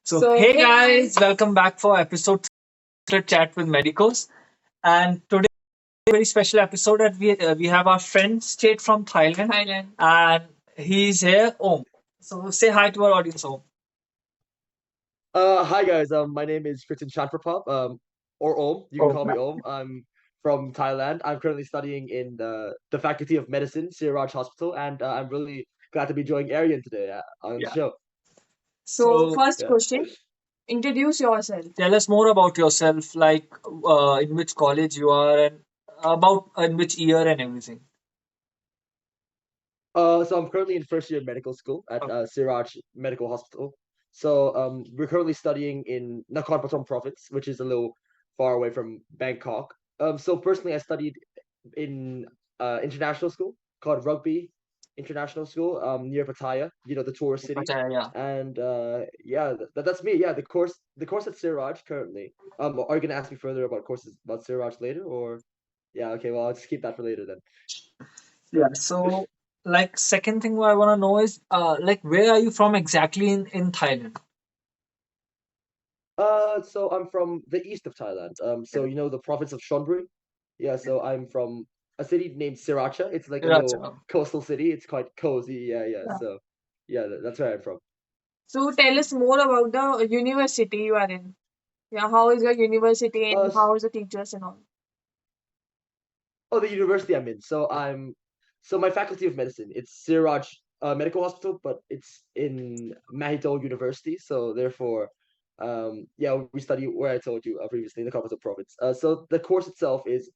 Hey guys, welcome back for episode Chat with Medicos. And today, very special episode that we have our friend straight from Thailand, and he's here, Om. So say hi to our audience, Om. Hi guys. My name is Krittin Chanprapab, or Om. You can Oh, call me Om. I'm from Thailand. I'm currently studying in the Faculty of Medicine, Siraj Hospital, and I'm really glad to be joining Aryan today on the yeah. show. So Yeah. introduce yourself. Tell us more about yourself, like in which college you are, and about in which year and everything. So I'm currently in first year of medical school at Okay. Siraj Medical Hospital. So we're currently studying in Nakhon Pathom province, which is a little far away from Bangkok. So personally, I studied in international school called Rugby International School near Pattaya, the tourist city. Yeah. And yeah, that's me. Yeah, the course at Siraj currently. Are you gonna ask me further about courses about Siraj later, or yeah? Okay, well I'll just keep that for later then. Yeah. So, like, second thing I want to know is, like, where are you from exactly in Thailand? So I'm from the east of Thailand. So you know the province of Chonburi. Yeah, so I'm from a city named Sriracha. It's like a little Rajasthan. coastal city. It's quite cozy. Yeah, yeah. Yeah. So yeah, that's where I'm from. So tell us more about the university you are in. Yeah, how is your university Uh, and how is the teachers and all? Oh, the university I'm in. So my faculty of medicine. It's Siraj Medical Hospital, but it's in Mahidol University. So therefore, yeah, we study where I told you previously in the capital province. So the course itself is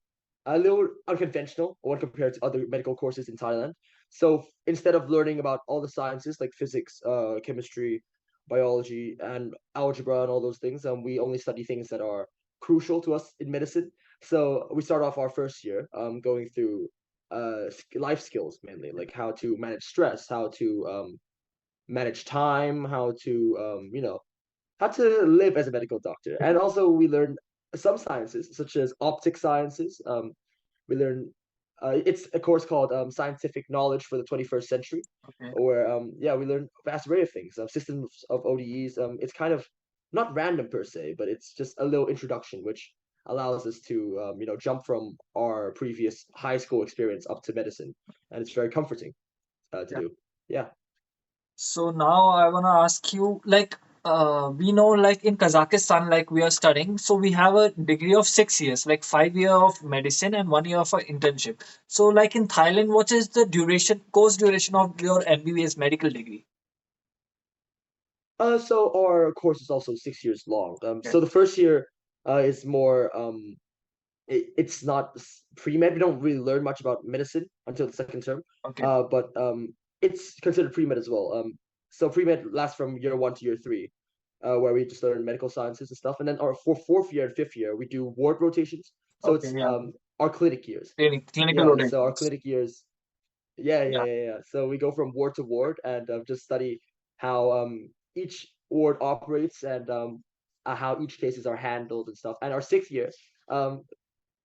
a little unconventional when compared to other medical courses in Thailand. So instead of learning about all the sciences like physics, chemistry, biology, and algebra and all those things, we only study things that are crucial to us in medicine. So we start off our first year going through life skills mainly, like how to manage stress, how to manage time, how to how to live as a medical doctor. And also we learn some sciences such as optic sciences. We learn it's a course called Scientific Knowledge for the 21st Century, Okay. where yeah, we learn a vast array of things, systems of ODEs. It's kind of not random per se, but it's just a little introduction which allows us to jump from our previous high school experience up to medicine, and it's very comforting to Yeah. do. Yeah. So now I want to ask you, like, we know, like, in Kazakhstan, like, we are studying, so we have a degree of 6 years, like 5 year of medicine and 1 year of a internship. So, like, in Thailand, what is the course duration of your MBBS medical degree? So our course is also 6 years long. Okay. So the first year is more it's not pre-med. We don't really learn much about medicine until the second term. Okay. But it's considered pre-med as well. So pre-med lasts from year one to year three, where we just learn medical sciences and stuff. And then our for fourth year and fifth year, we do ward rotations. So Okay. it's Yeah. our clinic years. Clinical Yeah, so our rotations. clinic years. Yeah, yeah, Yeah. yeah, yeah. So we go from ward to ward and just study how each ward operates and how each cases are handled and stuff. And our sixth year, um,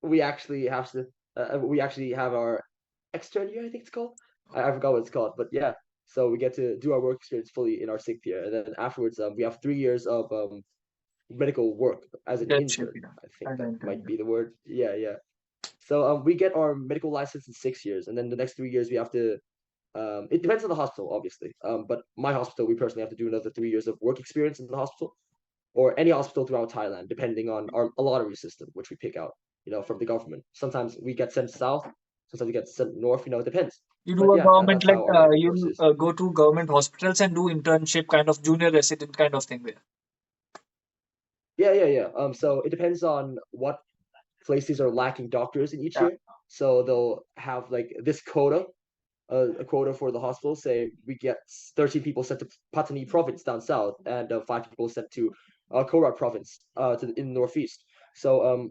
we actually have our extern year, I think it's called. I forgot what it's called, but yeah. So we get to do our work experience fully in our sixth year, and then afterwards, we have 3 years of medical work as an Internship. intern. Yeah. I think And that might intern. be the word. Yeah, yeah. So we get our medical license in 6 years, and then the next 3 years we have to. It depends on the hospital, obviously. But my hospital, we personally have to do another 3 years of work experience in the hospital, or any hospital throughout Thailand, depending on a lottery system, which we pick out, from the government. Sometimes we get sent south, sometimes we get sent north. It depends. You do But a yeah, government, that's like, how our medical course you is. go to government hospitals and do internship, kind of junior resident kind of thing there. Yeah, yeah, yeah. So it depends on what places are lacking doctors in each Yeah. year. So they'll have like this quota, a quota for the hospital. Say we get 13 people sent to Patani province down south, and 5 people sent to Korat province in the northeast. So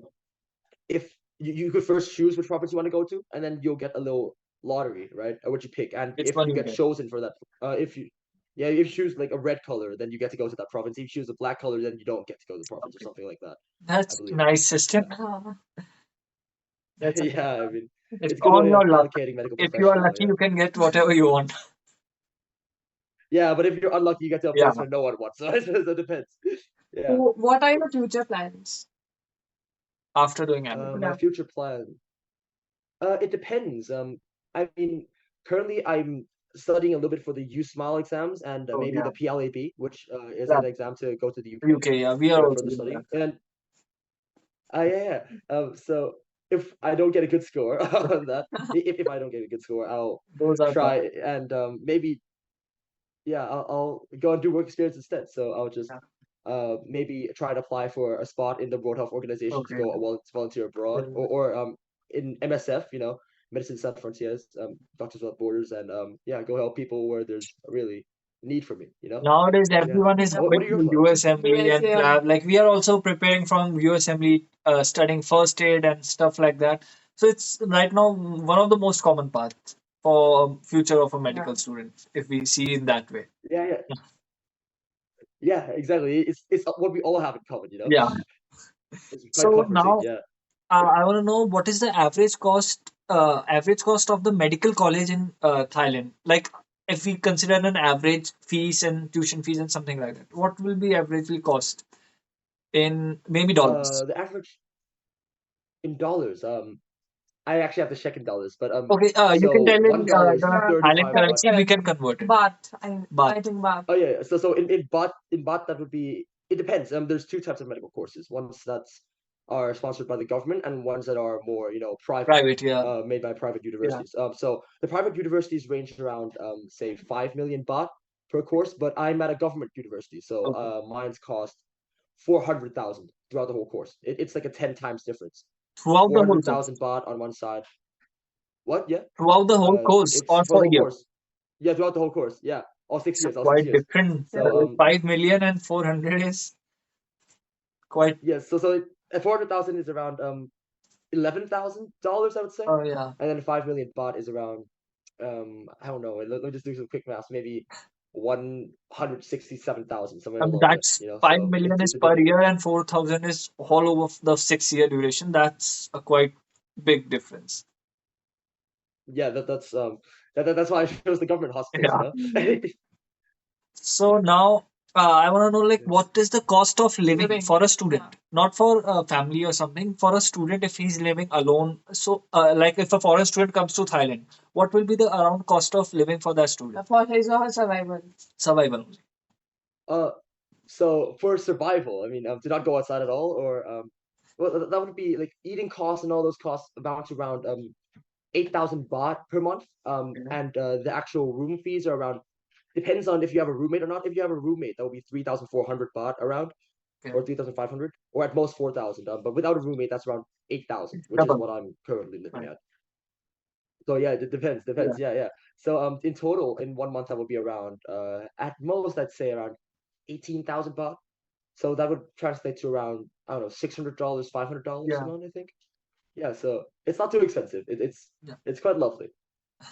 if you could first choose which province you want to go to, and then you'll get a little lottery, right? What you pick, and Which if one you you get get? chosen for that, if you choose like a red color, then you get to go to that province. If you choose a black color, then you don't get to go to the province or Okay. something like that. I That's believe. nice system. Yeah, That's a, yeah. I mean, it's it's good on way of your luck. allocating medical If you are professional. lucky, Yeah. you can get whatever you want. Yeah, but if you're unlucky, you get to a Yeah. place where no one wants. So it depends. Yeah. So what are your future plans? After doing MBBS. My Yeah. future plan. It depends. I mean, currently I'm studying a little bit for the USMILE exams and Oh maybe yeah. the PLAB, which is Yeah. an exam to go to the UK UK. Yeah, we are for also further doing that. studying. And yeah, yeah. So if I don't get a good score on that, if I don't get a good score, I'll Those are tough. try and maybe yeah, I'll go and do work experience instead. So I'll just Yeah. maybe try to apply for a spot in the World Health Organization to Okay. go volunteer abroad, Yeah. or in MSF, Medicine Sans Frontiers, Doctors Without Borders, and yeah, go help people where there's really need for me. Nowadays, Yeah. everyone is What going are your to plans? USMLE and USA. lab. Like we are also preparing from USMLE, studying first aid and stuff like that. So it's right now one of the most common paths for future of a medical Yeah. student, if we see in that way. Yeah, yeah, yeah, exactly. It's what we all have in common. Yeah. It's quite So comforting. now Yeah. I want to know what is the average cost of the medical college in Thailand? Like if we consider an average fees and tuition fees and something like that, what will be averagely cost in maybe dollars? The average in dollars. I actually have to check in dollars, but Okay, you can so tell in $1 is Uh, Thailand 35 baht. currency, we can Currency. convert it. Baht. But I think baht. Oh yeah, so in baht that would be, it depends. There's two types of medical courses. Ones that are sponsored by the government and ones that are more private, private, yeah, made by private yeah. universities. So the private universities range around say 5 million baht per course, but I'm at a government university, so Okay. mine's cost 400,000 throughout the whole course. It's like a 10 times difference. Throughout Four the whole hundred course, thousand baht on one side. What? Yeah. throughout the whole course, It's or for the for a whole year. course. Yeah, throughout the whole course. Yeah, all six So years, all six quite years. different. So 5 million and 400 is quite. yes, so 400,000 is around $11,000, I would say, Oh yeah, and then 5 million baht is around I don't know. Let me just do some quick math. Maybe 167,000, somewhere along there. that's five So million it's is a bit per different. year and 4,000 is all over the 6 year duration. That's a quite big difference. Yeah, that's why I chose the government hospitals. Yeah. So Yeah. now I want to know like Yeah. what is the cost of living Living. for a student, Yeah. not for a family or something. For a student, if he's living alone, so like if a foreign student comes to Thailand, what will be the around cost of living for that student? For his or her survival. Survival only. Uh, so for survival, I mean, to not go outside at all, or well, that would be like eating costs and all those costs amount to around 8,000 baht per month. Okay. And the actual room fees are around, depends on if you have a roommate or not. If you have a roommate, that will be 3,400 baht around, Okay. or 3,500, or at most 4,000. But without a roommate, that's around 8,000, which is Double. what I'm currently living Right. at. So yeah, it depends. Yeah. Yeah, yeah. So in total, in 1 month, that would be around at most, I'd say around 18,000 baht. So that would translate to around, I don't know, $600, $500 a Yeah. month, I think. Yeah, so it's not too expensive. Yeah. It's quite lovely.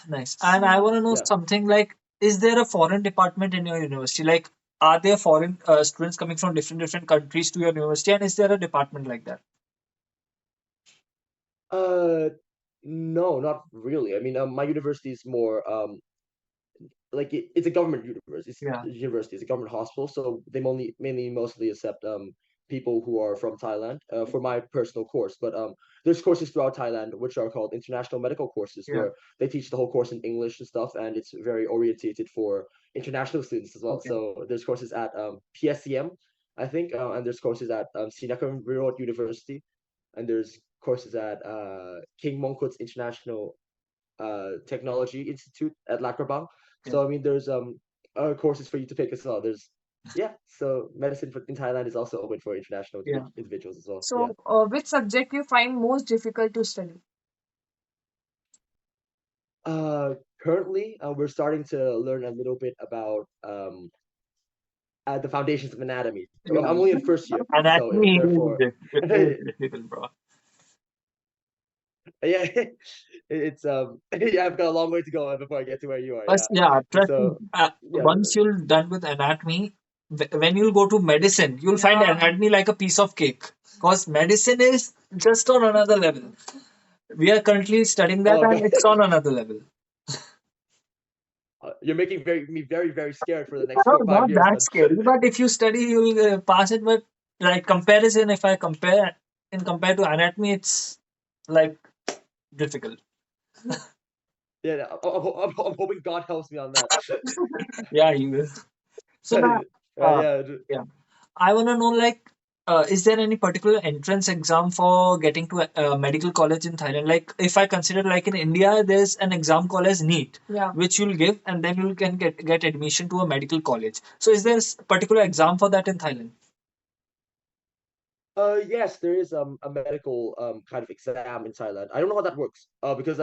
Nice. And I want to know Yeah. something like, is there a foreign department in your university? Like, are there foreign students coming from different countries to your university, and is there a department like that? Uh, no, not really. I mean, my university is more like it's a government university. Yeah. It's a government hospital, so they mainly mostly accept people who are from Thailand for my personal course. But there's courses throughout Thailand which are called international medical courses, Yeah. where they teach the whole course in English and stuff, and it's very orientated for international students as well. Okay. So there's courses at PSCM, I think, and there's courses at Srinagar University, and there's courses at King Mongkut's International Technology Institute at Lakrabang. Yeah. So I mean, there's courses for you to pick as well. There's yeah. So medicine in Thailand is also open for international Yeah. individuals as well. Yeah. So, which subject you find most difficult to study? Currently, we're starting to learn a little bit about the foundations of anatomy. Yeah. I'm only in first year, so Anatomy therefore, is difficult, bro. yeah, it's yeah. I've got a long way to go before I get to where you are. But Yeah. yeah, trust me, So yeah. once you're done with anatomy, when you'll go to medicine, you'll find Yeah. anatomy like a piece of cake. Because medicine is just on another level. We are currently studying that Oh, and it's on another level. You're making me very scared for the next No, 4 or 5 not years, that man. scary. But if you study, you'll pass it. But like comparison, if I compare compared to anatomy, it's like difficult. Yeah, I'm hoping God helps me on that. Yeah, you will. So now, uh, Yeah. yeah, I want to know like, is there any particular entrance exam for getting to a medical college in Thailand? Like, if I consider like in India, there's an exam called as NEET, Yeah. which you'll give, and then you can get admission to a medical college. So, is there a particular exam for that in Thailand? Yes, there is a medical kind of exam in Thailand. I don't know how that works. Because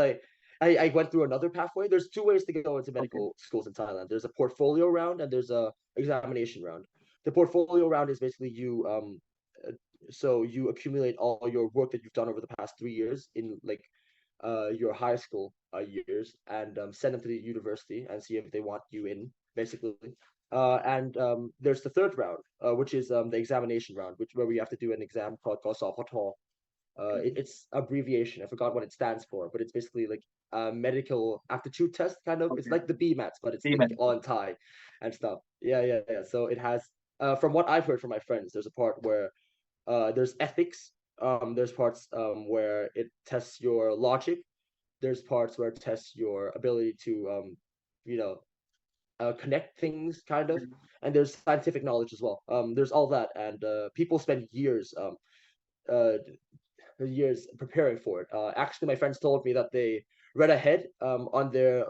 I went through another pathway. There's two ways to go into Okay. medical schools in Thailand. There's a portfolio round and there's a examination round. The portfolio round is basically uh, so you accumulate all your work that you've done over the past 3 years in like your high school years and send them to the university and see if they want you in, basically. And there's the third round, which is the examination round, where we have to do an exam called SOPOTO. It's abbreviation. I forgot what it stands for, but it's basically like a medical aptitude test, kind of. It's Okay. like the BMATs, but it's like Amen. all in Thai and stuff. Yeah. So it has, from what I've heard from my friends, there's a part where there's ethics. There's parts where it tests your logic. There's parts where it tests your ability to, you know, connect things, kind of. And there's scientific knowledge as well. There's all that, and people spend uh, years preparing for it. Actually, my friends told me that they read ahead on their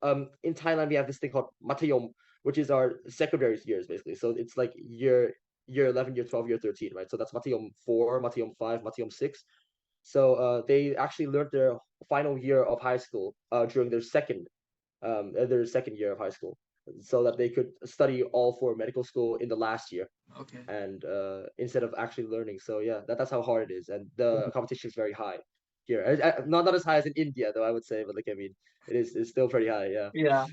in Thailand we have this thing called matayom, which is our secondary years basically. So it's like year 11, year 12, year 13, right? So that's matayom 4, matayom 5, matayom 6. So they actually learned their final year of high school during their second year of high school, so that they could study all for medical school in the last year, Okay. and instead of actually learning. So yeah, that's how hard it is, and the competition is very high here. Not as high as in India, though, I would say, but like I mean, it's still pretty high. Yeah. Yeah.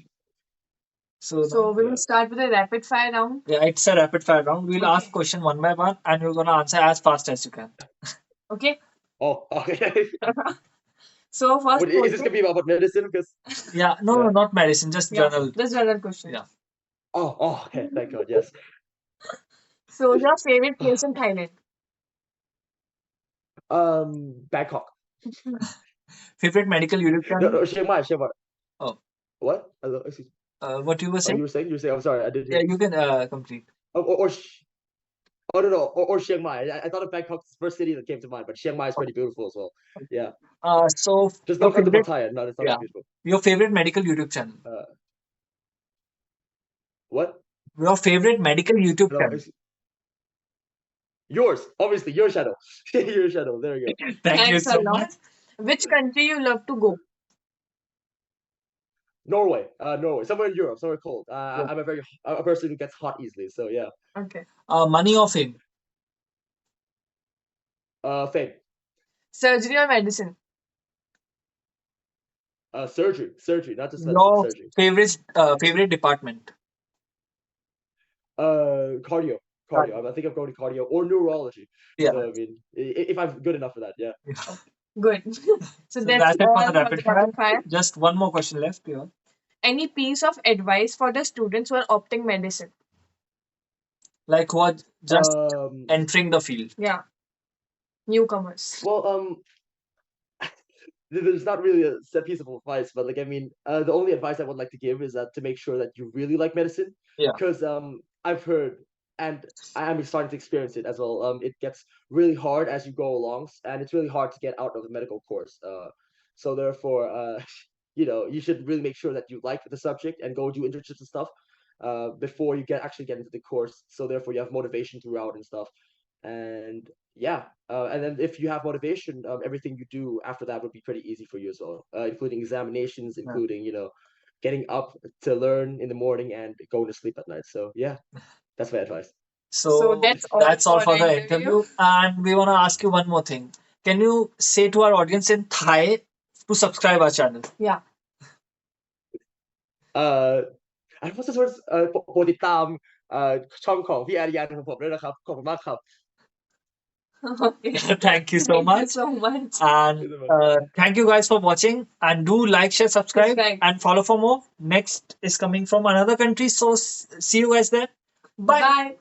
So So we will Yeah. start with a rapid fire round. yeah, it's a rapid fire round. We'll ask question one by one, and you're gonna answer as fast as you can. Okay. Oh, okay. So first Is this question. gonna be about medicine? Because Yeah. No, yeah. not medicine, just Yeah. general. Just another question. Yeah. Oh, okay. Thank God. Yes. So your favorite place in Thailand? Bangkok. Favorite medical YouTube No, channel? no, Chiang Mai. Oh, What? Hello, excuse me. what you were Oh, saying? you were saying. I'm sorry, I didn't Yeah, hear. you can complete. Oh, oh no, or Chiang Mai. I thought of Bangkok's the first city that came to mind, but Chiang Mai is pretty beautiful as well. Yeah, So just your don't come to favorite, Pattaya. No, it's not yeah, that beautiful. your favorite medical YouTube channel. Uh, what? Your favorite medical YouTube Hello, channel. yours, obviously, your shadow, your shadow. There you go. Thank you Thanks a so lot. much. Which country you love to go? Norway, Norway, somewhere in Europe, somewhere cold. Yeah. I'm a person who gets hot easily, so yeah. Okay. Money or fame? Fame, Surgery or medicine? surgery, not just medicine, Your surgery. favorite department? Cardio. Cardio. I think I'm going to cardio or neurology. Yeah. So I mean, if I'm good enough for that, yeah. Good. So So that's that's it all for the for rapid the fire. rapid fire. Just one more question left. Yeah. Any piece of advice for the students who are opting medicine? Like who are just Um, entering the field. Yeah. Newcomers. well, there's not really a set piece of advice, but like I mean, the only advice I would like to give is that to make sure that you really like medicine, Yeah. because I've heard, and I'm starting to experience it as well. It gets really hard as you go along, and it's really hard to get out of the medical course. So therefore, you should really make sure that you like the subject and go do internships and stuff, before you actually get into the course. So therefore, you have motivation throughout and stuff, and yeah, and then if you have motivation, everything you do after that would be pretty easy for you as well, including examinations, Yeah. including getting up to learn in the morning and going to sleep at night. So yeah, that's my advice. So So that's all for the interview. And we want to ask you one more thing. Can you say to our audience in Thai to subscribe our channel? Yeah. อันเพราะฉะนั้นโปรดติดตามช่องของพี่อาริยานของผมด้วยนะครับขอบคุณมากครับ Okay. Thank you so Thank you much. so much. And thank you guys for watching. And do like, share, subscribe, Subscribe. and follow for more. Next is coming from another country. So see you guys there. Bye. Bye.